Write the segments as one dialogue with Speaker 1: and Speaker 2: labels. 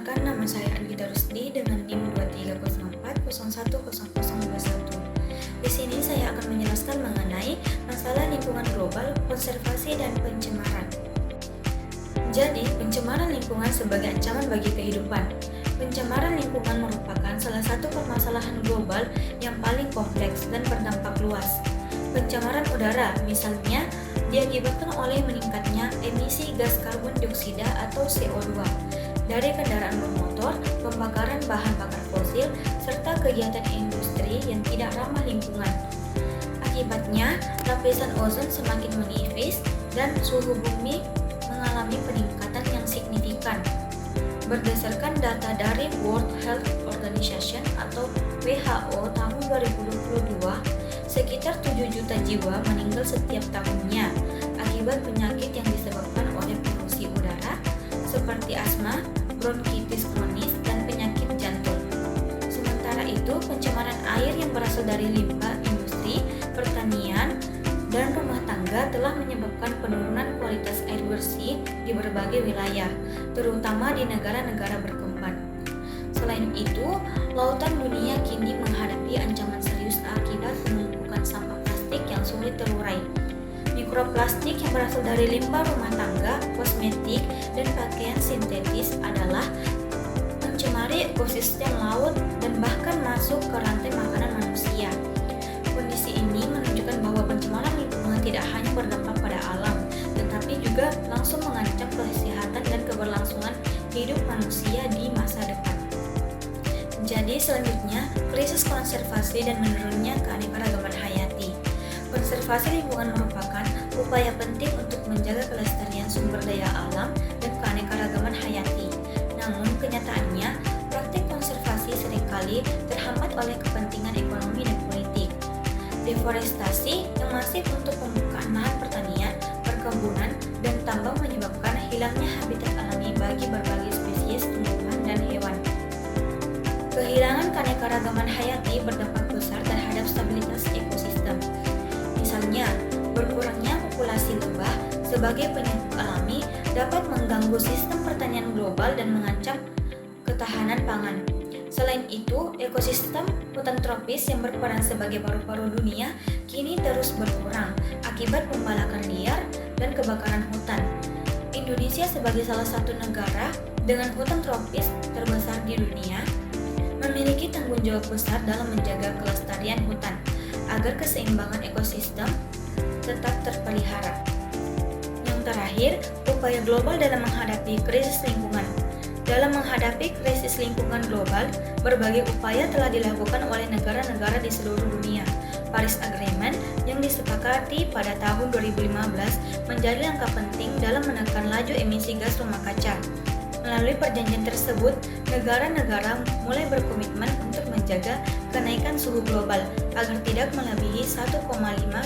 Speaker 1: Perkenalkan, nama saya Anggita Rusdi dengan NIM 2304010021. Di sini saya akan menjelaskan mengenai masalah lingkungan global, konservasi, dan pencemaran. Jadi, pencemaran lingkungan sebagai ancaman bagi kehidupan. Pencemaran lingkungan merupakan salah satu permasalahan global yang paling kompleks dan berdampak luas. Pencemaran udara, misalnya, diakibatkan oleh meningkatnya emisi gas karbon dioksida atau CO2 dari kendaraan bermotor, pembakaran bahan bakar fosil, serta kegiatan industri yang tidak ramah lingkungan. Akibatnya, lapisan ozon semakin menipis dan suhu bumi mengalami peningkatan yang signifikan. Berdasarkan data dari World Health Organization atau WHO tahun 2022, sekitar 7 juta jiwa meninggal setiap tahunnya akibat penyakit yang disebabkan oleh polusi udara seperti asma, bronkitis kronis, dan penyakit jantung. Sementara itu, pencemaran air yang berasal dari limbah industri, pertanian, dan rumah tangga telah menyebabkan penurunan kualitas air bersih di berbagai wilayah, terutama di negara-negara berkembang. Selain itu, lautan dunia kini menghadapi ancaman serius akibat penumpukan sampah plastik yang sulit terurai. Mikroplastik yang berasal dari limbah rumah tangga, kosmetik, dan pakaian sintetis adalah mencemari ekosistem laut dan bahkan masuk ke rantai makanan manusia. Kondisi ini menunjukkan bahwa pencemaran lingkungan tidak hanya berdampak pada alam, tetapi juga langsung mengancam kesehatan dan keberlangsungan hidup manusia di masa depan. Jadi selanjutnya, krisis konservasi dan menurunnya keanekaragaman hayati. Konservasi lingkungan merupakan upaya penting untuk menjaga kelestarian sumber daya alam dan keanekaragaman hayati. Namun kenyataannya, praktik konservasi seringkali terhambat oleh kepentingan ekonomi dan politik. Deforestasi yang masif untuk pembukaan lahan pertanian, perkebunan, dan tambang menyebabkan hilangnya habitat alami bagi berbagai spesies tumbuhan dan hewan. Kehilangan keanekaragaman hayati berdampak besar terhadap stabilitas ekosistem. Misalnya, berkurangnya populasi lebah sebagai penyebab alami dapat mengganggu sistem pertanian global dan mengancam ketahanan pangan. Selain itu, ekosistem hutan tropis yang berperan sebagai paru-paru dunia kini terus berkurang akibat pembalakan liar dan kebakaran hutan. Indonesia sebagai salah satu negara dengan hutan tropis terbesar di dunia memiliki tanggung jawab besar dalam menjaga kelestarian hutan agar keseimbangan ekosistem tetap terpelihara. Yang terakhir, upaya global dalam menghadapi krisis lingkungan. Dalam menghadapi krisis lingkungan global, berbagai upaya telah dilakukan oleh negara-negara di seluruh dunia. Paris Agreement yang disepakati pada tahun 2015 menjadi langkah penting dalam menekan laju emisi gas rumah kaca. Melalui perjanjian tersebut, negara-negara mulai berkomitmen untuk menjaga kenaikan suhu global agar tidak melebihi 1,5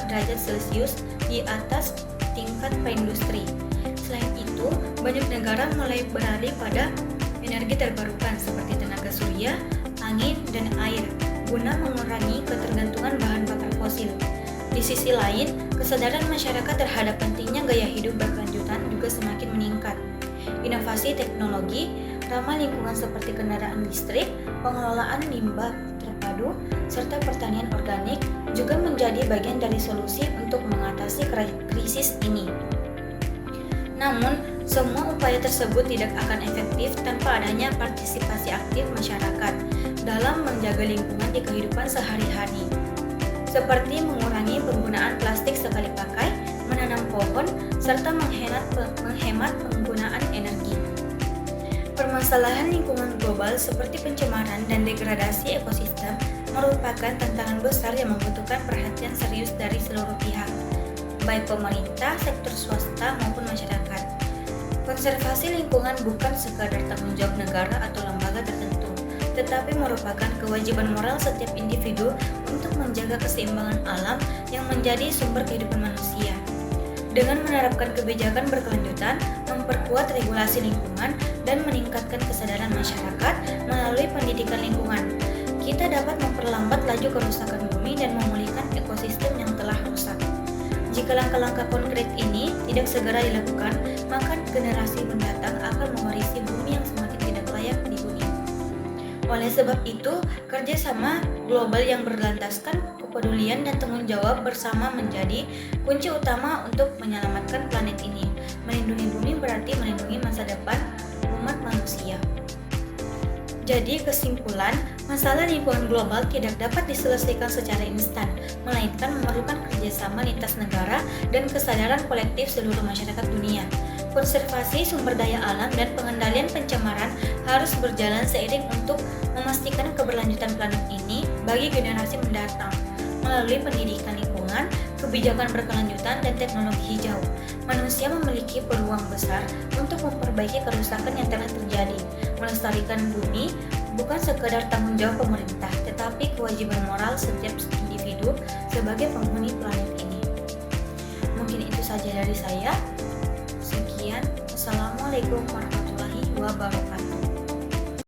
Speaker 1: derajat Celcius di atas tingkat preindustri. Selain itu, banyak negara mulai beralih pada energi terbarukan seperti tenaga surya, angin, dan air guna mengurangi ketergantungan bahan bakar fosil. Di sisi lain, kesadaran masyarakat terhadap pentingnya gaya hidup berkelanjutan juga semakin meningkat. Inovasi teknologi ramah lingkungan seperti kendaraan listrik, pengelolaan limbah terpadu, serta pertanian organik juga menjadi bagian dari solusi untuk mengatasi krisis ini. Namun, semua upaya tersebut tidak akan efektif tanpa adanya partisipasi aktif masyarakat dalam menjaga lingkungan di kehidupan sehari-hari, seperti mengurangi penggunaan plastik sekali pakai, menanam pohon, serta menghemat penggunaan energi. Permasalahan lingkungan global seperti pencemaran dan degradasi ekosistem merupakan tantangan besar yang membutuhkan perhatian serius dari seluruh pihak, baik pemerintah, sektor swasta, maupun masyarakat. Konservasi lingkungan bukan sekadar tanggung jawab negara atau lembaga tertentu, tetapi merupakan kewajiban moral setiap individu untuk menjaga keseimbangan alam yang menjadi sumber kehidupan manusia. Dengan menerapkan kebijakan berkelanjutan, memperkuat regulasi lingkungan, dan meningkatkan kesadaran masyarakat melalui pendidikan lingkungan, kita dapat memperlambat laju kerusakan bumi dan memulihkan ekosistem yang telah rusak. Jika langkah-langkah konkret ini tidak segera dilakukan, maka generasi mendatang akan mewarisi bumi yang semakin tidak layak Oleh sebab itu, kerjasama global yang berlandaskan kepedulian dan tanggung jawab bersama menjadi kunci utama untuk menyelamatkan planet ini. Melindungi bumi berarti melindungi masa depan umat manusia. Jadi kesimpulan, masalah lingkungan global tidak dapat diselesaikan secara instan, melainkan memerlukan kerjasama lintas negara dan kesadaran kolektif seluruh masyarakat dunia. Konservasi sumber daya alam dan pengendalian pencemaran harus berjalan seiring untuk memastikan keberlanjutan planet ini bagi generasi mendatang. Melalui pendidikan lingkungan, kebijakan berkelanjutan, dan teknologi hijau, manusia memiliki peluang besar untuk memperbaiki kerusakan yang telah terjadi. Melestarikan bumi bukan sekedar tanggung jawab pemerintah, tetapi kewajiban moral setiap individu sebagai penghuni planet ini. Mungkin itu saja dari saya. Sekian, wassalamualaikum warahmatullahi wabarakatuh.